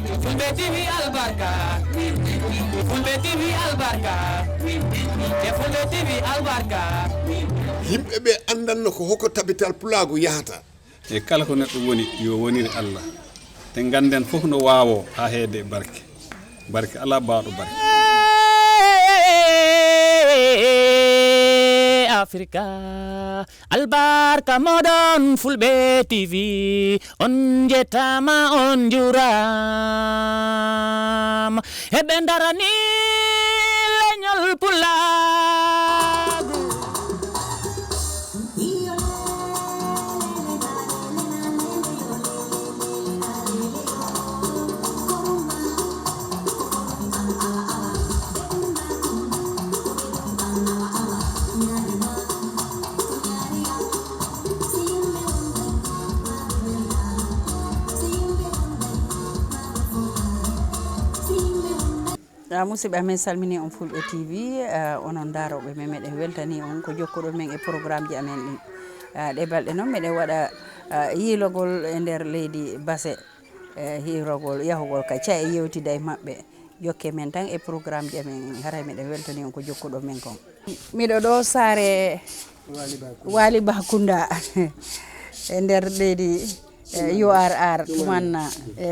Fulbe TV albarka Fulbe TV albarka e Fulbe TV albarka yimɓe ɓe andanno ko hokko tabital pulago yahata e kala ko neɗɗo woni yo wonire Allah te ganden fof no wawo ha heede barke barke ala baaɗo barke Africa albarka modon Fulbe TV on jetama on juram heɓe darani leñol pulago musidɓe amen salmini on Fulɓe TV onon daroɓe men meɗen weltani on ko jokkuɗon men e programme ji amen ɗin ɗe balɗe noon meɗen waɗa yiilogol e nder leydi Basse hiirogol yahugol ka ca e yewtida e mabɓe jokke men tan e programme ji amen haray meɗen weltani on ko jokkuɗon men kon miɗo ɗo saare Wali Bakunda e nder leydi URR tumanna e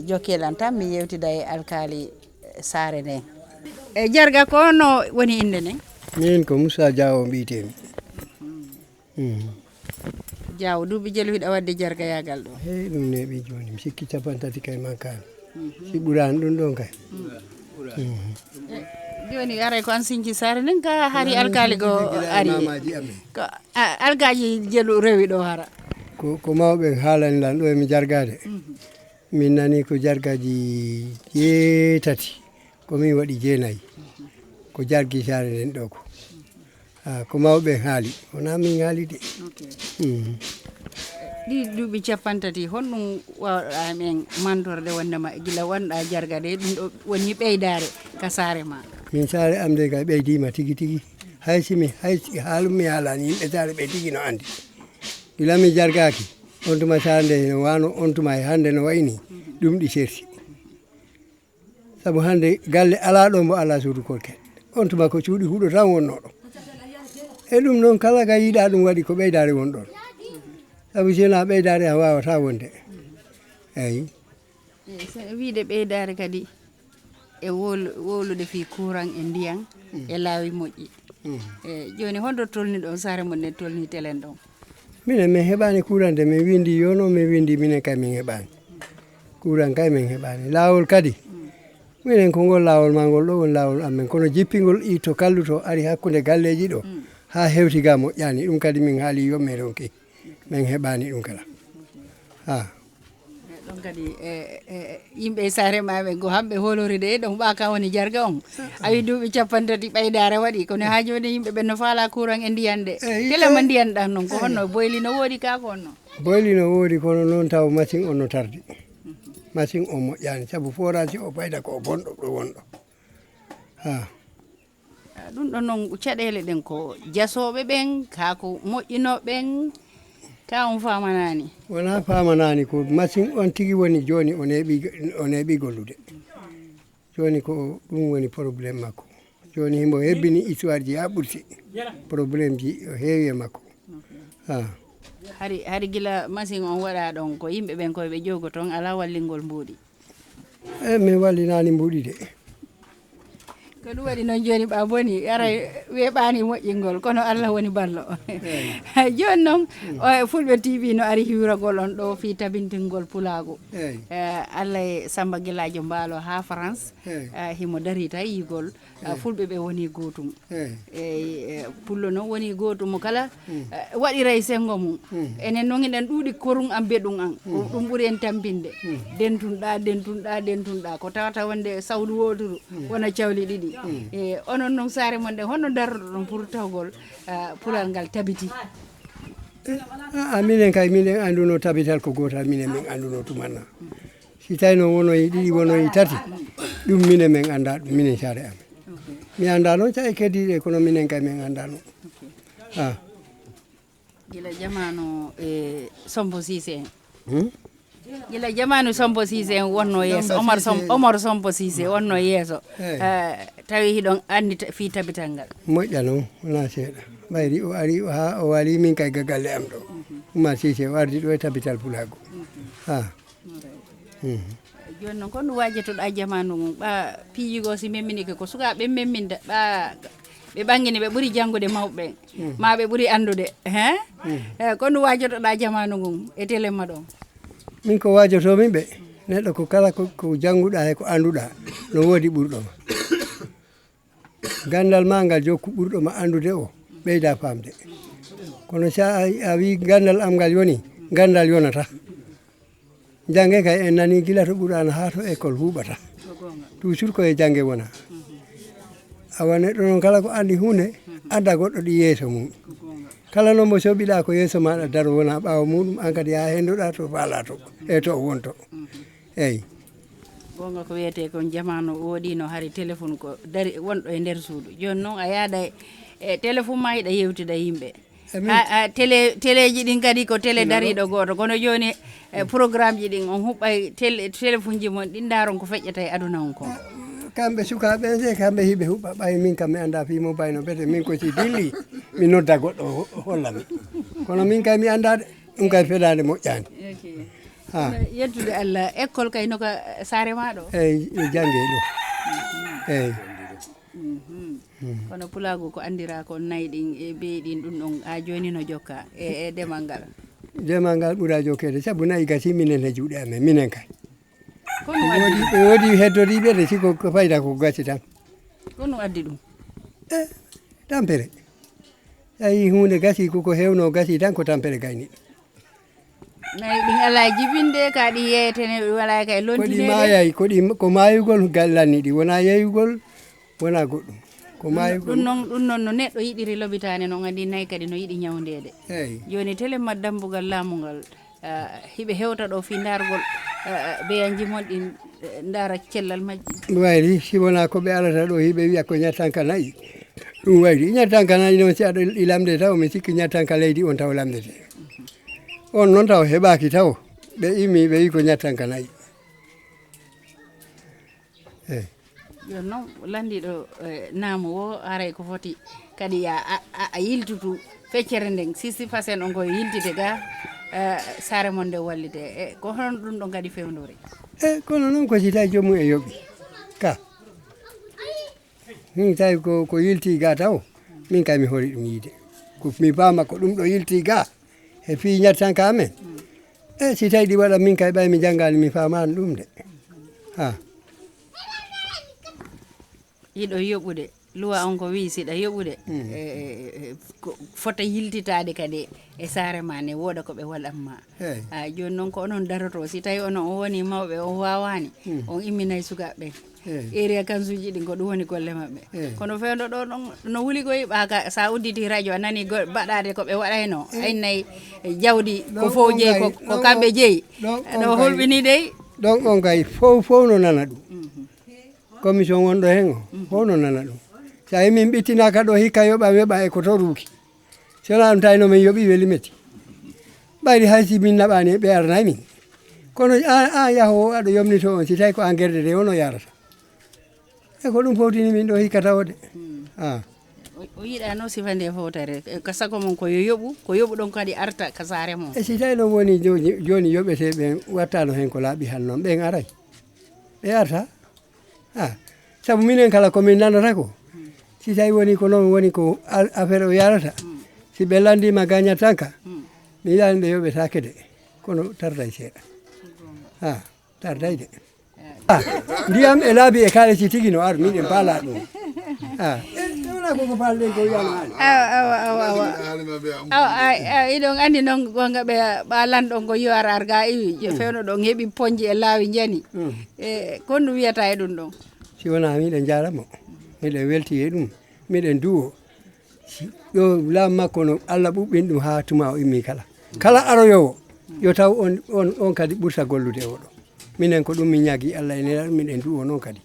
jokkelan tan mi yewtida e alkali saare nden e jarga ko no woni inde nden min ko Moussa Diaw mbiyetemi Diaw duuɓi jelu hiɗa wadde jarga yagal ɗo hey ɗum neeɓi joni mi sikki 30 kay mankani si ɓurani ɗum ɗon kay joni aray ko an sinci saare nden ka hari alkali go ari mamaji amen ko algaji jelu rewi ɗo hara ko mawɓe haalani lan ɗo emi jargade min nani ko jargaji 7 komin waɗi 9 ko jargi saare nden ɗo ko mawɓe haali wona min haali de ɗi duuɓi 30 honɗum wawɗa men mantorde wondema gila wonɗa jarga de ɗum ɗo woni ɓeydare ka saare ma min saare am de kay ɓeydima tigui tigui hay haalum mi haalani yimɓe saare ɓe tigui no andi gila mi jargaki on tuma saare nde no wano on tuma e hande no wayni ɗum ɗi serti saabu hande galle ala ɗo mbo ala suudu kolkel on tuma ko cuuɗi huuɗo tan wonno ɗo e ɗum noon kala ka yiiɗa ɗum waɗi ko ɓeydare won ɗon saabu sina ɓeydare han wawata wonde eyyi wiide ɓeydare kadi e wolude fi courant e ndiyan e laawi moƴƴi e joni hondo tolni ɗon saare mon ne tolni telen ɗon minen min heɓani courant de min windi yono min windi minen kay min heɓani courant kay min heɓani laawol kadi minen ko ngol laawol ma ngol ɗo woni laawol amen kono jippingol to kalluto ari hakkude galleji ɗo ha hewti ga moƴƴani ɗum kadi min haali yomme ronki min heɓani ɗum kala ha ɗon kadi yimɓe saare maɓe go hamɓe holoride ɗon ɓaka woni jarga on awi duuɓi 30 ɓeydare waɗi kono ha joni yimɓe ɓe no faala courant e ndiyan de telema ndiyan ɗan noon ko honno boyli no woodi ka ko honno boyli no woodi kono noon taw machine on no tardi machine o moƴƴani saabu forage o fayda ko bonɗo ɗo wonɗo ha ɗum ɗon noon caɗele ɗen ko jasoɓe ɓen kako moƴƴinoɓe ɓen ka on famanani wona famanani ko machine on tigui woni joni o neeɓi gollude joni ko ɗum woni probléme makko joni himo hebbini histoire ji ha ɓurti probléme ji o heewi e makko ha hari gila machine on waɗa ɗon ko yimɓe ɓen koye ɓe jogo toon ala wallingol mbuuɗi min wallinani mbuuɗi de ko ɗum waɗi noon joni ɓa boni ara weeɓani moƴƴingol kono Allah woni ballo joni noon Fulɓe TV no ari hiwragol on ɗo fi tabintingol pulago Allah e Samba Guiladio Mbaalo ha France himo dari ta yigol Fulɓe ɓe woni gotum e pullo noon woni gotum kala waɗira e sengo mum enen noon eɗen ɗuuɗi korun an beɗum an ɗum ɓuuri en tampinde dentunɗa ko tawata wonde sawdu woturu wona cawli ɗiɗi e onon noon saare mon nde honno darroɗo ɗon pour tawgol pulal ngal tabiti minen kay minen anduno tabital ko gotal minen min anduno tumanna si tawi no wonoyi ɗiɗi wonoyi tati ɗum minen min anda ɗum minen saare amen mi anda noon ca e keddiɗe kono minen kay min anda noon gila jamanu e Sombo Cissé en gila jamanu Sompo Cissé en wonno yeeso Omar Sompo Cissé wonno yeeso tawi hiɗon andi fi tabital ngal moƴƴa noon wona seeɗa ɓayri o ari ha o wali min kay ga galle am ɗo Oumar Cissé o ardi ɗo e tabital Pulago ha joni noon ko ɗum wajetoɗa jamanu mum ɓa piijigo si memminike ko sukaɓe memminda ɓa ɓe ɓangini ɓe ɓuuri janngude mawɓe ma ɓe ɓuuri andude ko ɗum wajetoɗa jamanu mum e téléma ɗon min ko wajotomin ɓe neɗɗo ko kala ko jannguɗa e ko annduɗa no woodi ɓurɗoma gandal ma ngal jokku ɓurɗoma andude o ɓeyda famde kono sa a wi gandal am ngal yoni gandal yonata jange kay en nani gila to ɓurano ha to école huuɓata toujours koye jange wona awa neɗɗo noon kala ko andi hunde adda goɗɗo ɗi yeeso mum kala noon mo soɓiɗa ko yeeso maɗa daro wona ɓaawo muɗum an kadi ha henduɗa to faala to e to wonto eyyi gonga ko wiyete kon jamanu woɗino hari téléphone ko dari wonɗo e nder suudu joni noon a yaada e téléphone ma yiɗa yewtida yimɓe téléji ɗin kadi ko télé dariɗo goto kono joni programme ji ɗin on huɓɓay téléphone ji mon ɗin daron ko feƴƴata e aduna on kon kamɓe sukaɓe se kamɓe hiɓe huɓɓa ɓay min kam mi anda fimo bayno bete min ko si dilli mi nodda goɗɗo hollami kono min kay mi andade ɗum kay feɗade moƴƴani yettude Allah école kay noka saare maɗo eyyi jangge ɗo eyyi kono Pulago ko andira ko nayyi ɗin e beyi ɗin ɗum ɗon ha joni no jokka e demal ngal demal ngal ɓuura jokkede saabu nayyi gasi minen e juuɗe amen minen kay ɓe woodi heddoriɓe de siko ko fayda ko gasi tan kono addi ɗum tampere ayi hunde gasi koko hewno gasi tan ko tampere gayni nayyi ɗin ala jibinde ka ɗi yeyetene wala kay lontinede koɗi mayay ko mayugol gallanni ɗi wona yeyugol wona goɗɗum ko mayugol ɗum noon no neɗɗo yiɗiri lobitane noon andi nayyi kadi no yiɗi ñawdede eyyi joni téléma dambugal laamugal hiɓe hewta ɗo fi dargol beyanji mon ɗin dara cellal majji wayri si wona ko ɓe alata ɗo hiɓe wiya ko ñattanka nayyi ɗum wayri ñattanka nayyi noon si aɗa lamde taw mi sikki ñattanka leydi on taw lamdete on noon taw heɓaki taw ɓe immi ɓe wi ko ñattanka nayyi eyyi joni noon landiɗo naamu o aray ko foti kadi a yiltutu feccere nden 60% on koye yiltite ga saare mon nde wallite ko hono ɗum ɗon kadi fewndori kono noon ko si tawi joomum e yooɓi ka min tawi ko yilti ga taw min kay mi hori ɗum yiide ko mi paama ko ɗum ɗo yilti ga e fi ñattanka amen si tawi ɗi waɗa min kay ɓay mi janngani mi famani ɗum de yiɗo yoɓude luwa on ko wi siɗa yoɓude fota yiltitade kadi e saare ma ne wooda ko ɓe waɗanma joni noon ko onon daroto si tawi onon o woni mawɓe on wawani on imminayi sukaɓe area kansuji ɗin ko ɗum woni golle mabɓe kono fewdo ɗo ɗon no wuuli koye ɓaka sa udditi radio a nani baɗade ko ɓe waɗayno aynayi jawdi ko fof jeeyi ko kamɓe jeeyi ɗo holɓini dey ɗon on kay fof no nana ɗum commission wonɗo hen o fof no nana ɗum sa yi min ɓittinaka ɗo hikka yoɓa e ko to ruuki sona ɗum tawino min yoɓi weeli metti ɓayri haysi min naɓani ɓe aranayi min kono an yahowo aɗa yomnito on si tawi ko an guerde de wono yarata e ko ɗum fawtini min ɗo hikka tawde o yiɗa no sifa nde fawtare ko sago mon koyo yoɓu ko yoɓu ɗon kadi arta ka saare mon e si tawi ɗon woni joni yoɓeteɓe wattano hen ko laaɓi han noon ɓen aray ɓe arta saabu minen kala komin nanata ko si tawi woni ko noon woni ko affaire o yarata si ɓe landima gañatanka mi yiyani ɓe yoɓetake de kono tarday seeɗa tarday de ndiyam e laabi e kaaleci tigui no ar miɗen paala ɗum wona koko palɗen ko wiyama awa iɗon andi noon gonga ɓa lanɗon ko yo ar ga iwi fewno ɗon heeɓi poñji e laawi jani kon ɗum wiyata e ɗum ɗon si wona miɗen jaramo miɗen welti e ɗum miɗen duwo ɗo laam makko no Allah ɓuɓɓin ɗum ha tuma o immi kala aroyowo yo taw on kadi ɓurta gollude oɗo minen ko ɗum min ñagui Allah e nelaɗum miɗen duwo noon kadi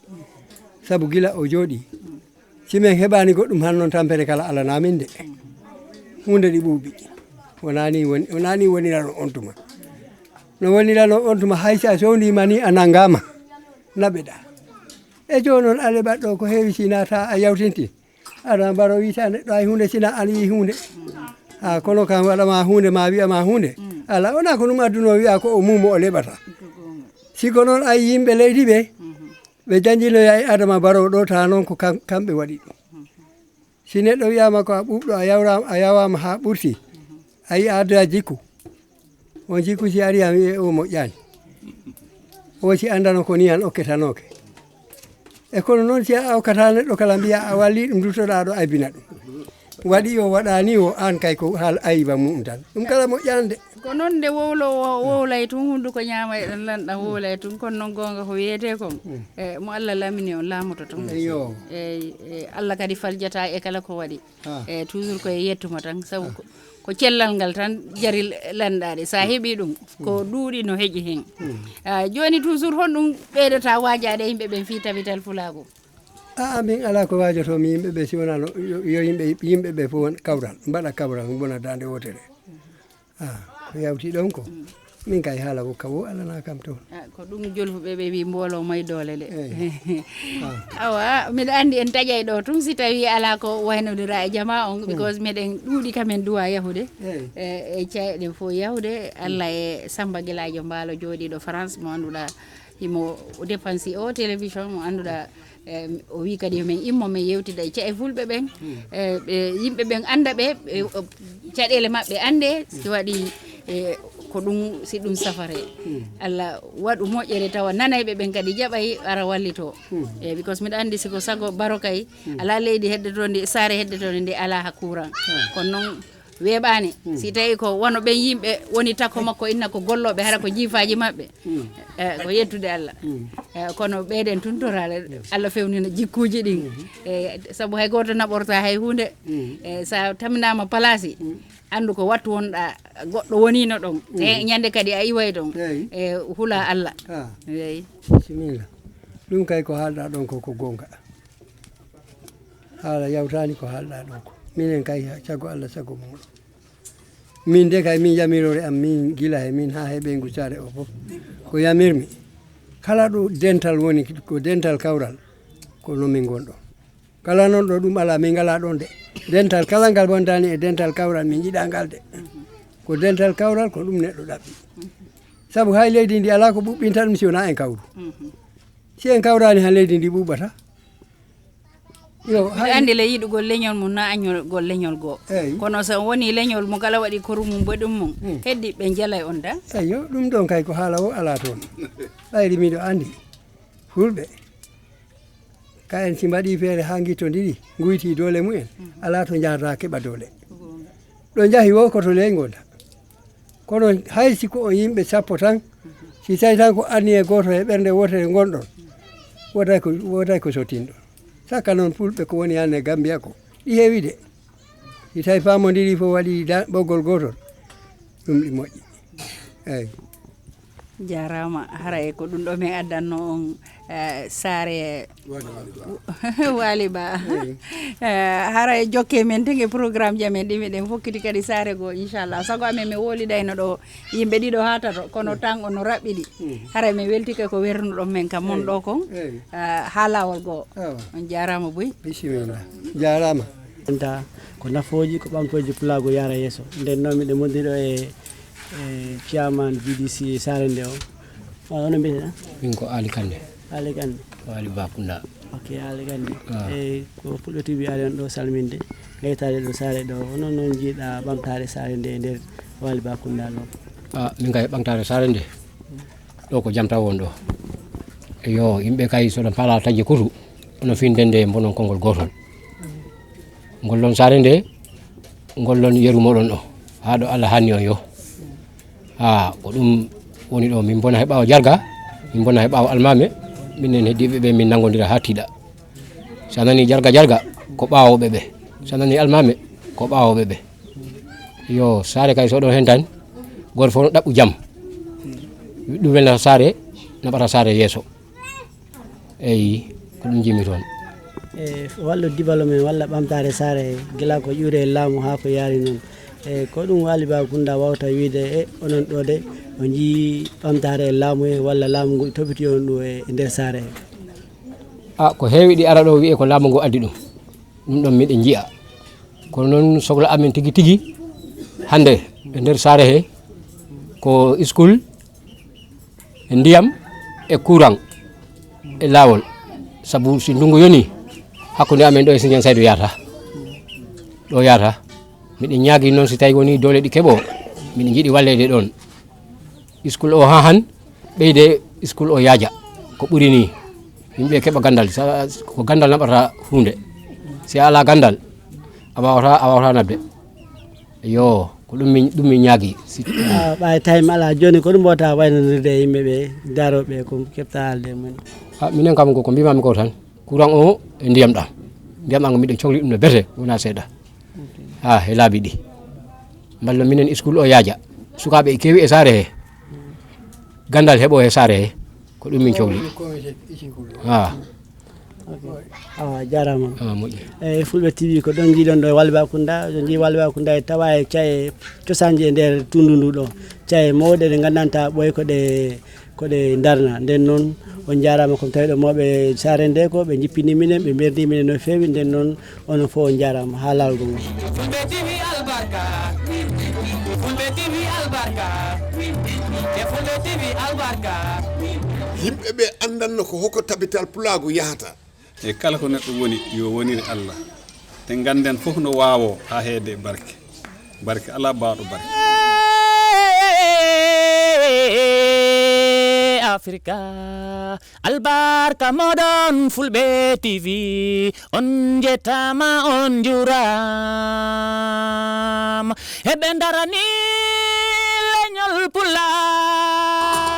saabu gila o jooɗi simin heɓani goɗɗum han noon tampere kala alanamin de hunde ɗi ɓuuɓi wonani wonirano on tuma no wonirano on tuma haysa sowndima ni a nanngama naɓeɗa e joni noon ale baɗɗo ko heewi sinata a yawtinti aɗa mbaro wiita neɗɗo ay hunde sina an yi hunde ha kono kam waɗama hunde ma wiyama hunde ala wona ko ɗum adduno wiya ko o mumo o leɓata siko noon ay yimɓe leydi ɓe ɓe janjinoya e adama baro ɗo ta noon ko kamɓe waɗi ɗum si neɗɗo wiyama ko a ɓuuɓɗo a yawama ha ɓurti a yi adda jikku on jikku si ari am wiye o moƴƴani o si andano ko ni an okketanoke e kono noon si a okkata neɗɗo kala mbiya a walli ɗum dutoɗa ɗo aybina ɗum waɗi o waɗani o an kay ko haal ayiba mum tan ɗum kala moƴƴande ko noon nde wowlowo wowlay tun hunduko ñaama e ɗon lanɗam wowlay tun kono noon gonga ko wiyete kon e mo Allah lamini on laamoto tan e Allah kadi faljata e kala ko waɗi e toujours koye yettuma tan sabu ko cellal ngal tan jari lanɗade sa heeɓi ɗum ko ɗuuɗi no heeƴi hen joni toujours honɗum ɓeydata wajade yimɓe ɓen fi tabital fulago min ala ko wajotomi yimɓeɓe si wona yo yimɓeɓe fof won kawral mbaɗa kawral bona dande wotere ko yawti ɗon ko min kay haala ko kawo alana kam toon ko ɗum jolfuɓe ɓe wi mbolo may dole le awa mbiɗa andi en taƴay ɗo tun si tawi ala ko waynodira e jama on because meɗen ɗuuɗi kamen duwa yahude e cayɗen fof yahude Allah e Samba Gueladio Mbaalo jooɗiɗo France mo annduɗa imo dépensi o télévision mo annduɗa o wi kadi min immo min yewtida e cae fulɓe ɓen yimɓe ɓen anda ɓe caɗele maɓɓe ande si waɗi ko ɗum si ɗum safare Allah waɗu moƴƴere tawa nanayɓe ɓen kadi jaɓay ara wallito because mbiɗa andi siko sago baro kay ala leydi heddetonde saare heddetonde nde ala ha courant kono noon weeɓani si tawi ko wono ɓen yimɓe woni takko makko inna ko golloɓe hara ko jiifaji maɓɓe ko yettude Allah kono ɓeyɗen tuntorale Allah fewnina jikkuji ɗin saabu hay goto naɓorta hay hunde sa taminama place andu ko wattu wonɗa goɗɗo wonino ɗon e ñande kadi a iway ɗon e huula Allah eyi bisimilla ɗum kay ko haalɗa ɗon ko gonga haala yawtani ko haalɗa ɗon ko minen kay sago Allah sago muɗum min de kay min yamirore am min gila he min ha heɓe gusare o fof ko yamirmi kala ɗo dental woni ko dental kawral ko noon min gonɗon kala noon ɗo ɗum ala min ngala ɗon de dental kala ngal wondani e dental kawral min jiiɗa ngal de ko dental kawral ko ɗum neɗɗo ɗaɓɓi saabu hay leydi ndi ala ko ɓuɓɓinta ɗum si wona en kawru si en kawrani ha leydi ndi ɓuɓɓata andi le yiɗugol leñol mum na añolgol leñol goo kono so woni leñol mo kala waɗi koru mum boɗum mum heddi ɓe jalay on da eyyo ɗum ɗon kay ko haala o ala toon ɓayri miɗo andi fulɓe ka en si mbaɗi feere ha guittodiri guyti dole mumen ala to jahata keɓa dole ɗo jaahi wo koto ley gonda kono hay siko on yimɓe sappo tan si tawi tan ko anni e goto e ɓernde wotere gonɗon woday ko sottinɗon saka noon fulɓe ko woni hande Gambia ko ɗi heewi de si tawi famodiri fof waɗi ɓoggol gotol ɗum ɗi moƴƴi eyyi jarama hara e ko ɗum ɗo min addanno on saare Waly Ba hara e jokke men tege programme jamen ɗi meɗen fokkiti kadi saare goo inchallah sago amen mi wolidayno ɗo yimɓe ɗiɗo ha tato kono tan ono raɓɓiɗi hara min weltike ko wernuɗon men kam mon ɗo kon ha lawol goo on jarama boy bisimilla jarama enta ko nafoji ko ɓamtoji pulago yara yesso nden noon miɗe mondiɗo e chairman BDC saare nde o ono mbiyete min ko Ali Kande Ali Bakunda ok Ali Kande e ko Fulɓe TV ari on ɗo salminde gaytade ɗo saare ɗo onon noon jiiɗa ɓamtare saare nde e nder Waly Bakunda ɗo min kay ɓamtare saare nde ɗo ko jam taw won ɗo yo yimɓe kay soɗon paala taƴi kutu ono finde nde bonon konngol gotol ngollon saare nde ngollon yeru moɗon ɗo ha ɗo Allah hanni on yo ko ɗum woni ɗo min bona he ɓawo jarga min bona he ɓawo almame minen heddiɓe ɓe min nangodira ha tiiɗa sa nani jarga ko ɓawoɓe ɓe sa nani almame ko ɓawoɓe ɓe yo saare kay soɗon hen tan goto fof no ɗaɓɓu jaam ɗum welnata saare naɓata saare yeeso eyyi ko ɗum jimi toon e wallu dibalo men walla ɓamtare saare gila ko ƴuure laamu ha ko yaari noon e ko ɗum waali Bakunda wawta wiide e onon ɗo de on jii ɓamtare e laamu he walla laamu ngu topiti on ɗum e nder saare he. ko heewi ɗi ara ɗo wi'e ko laamu ngu addi ɗum ɗon miɗen jiya kono noon sohla amen tigi tigi hande e nder saare he ko school e ndiyam e courant e laawol sabu si ndungu yoni hakkude amen ɗo e Sindian Saydou yahata miɗen ñaagui noon si tawi woni dole ɗi keeɓo miɗen jiiɗi wallede ɗon school o ha han ɓeyde school o yaaja ko ɓuuri ni yimɓe keeɓa gandal ko gandal naɓata hunde si a ala gandal a wawata nabde yo ko ɗum min ñaagui ɓawi time ala joni ko ɗum mbawta waynodirde e yimɓeɓe daroɓe ko keɓta haalde mumen. minen kam ko mbimami ko tan courant o e ndiyam ɗam ko miɗen cohli ɗum no bete wona seeɗa e laabi ɗi mballa minen school o yaaja sukaɓe e keewi e saare he gandal heeɓo e saare he ko ɗum min cohli jarama moƴƴi e Fulɓe TV ko ɗon jiiɗon ɗo e Walde Bakunda so jii Walde Bakunda e tawa e caye cosanji e nder tundu ndu ɗo caye mawɗe ɗe gandanta ɓoy koɗe darna nden noon on jarama komi tawi ɗo mawɓe saare nde ko ɓe jippini minen ɓe berdi minen no fewi nden noon onon fof on jarama ha lawol ngol. Fulɓe TV albarka Fulɓe TV albarka e Fulɓe TV albarka yimɓe ɓe andanno ko hoko tabital pulago yahata e kala ko neɗɗo woni yo wonire Allah te ganden fof no wawo ha heede barke ala baaɗo barke Africa albarka moɗon Fulɓe TV on jettama on juram heɓe darani leñol pulaar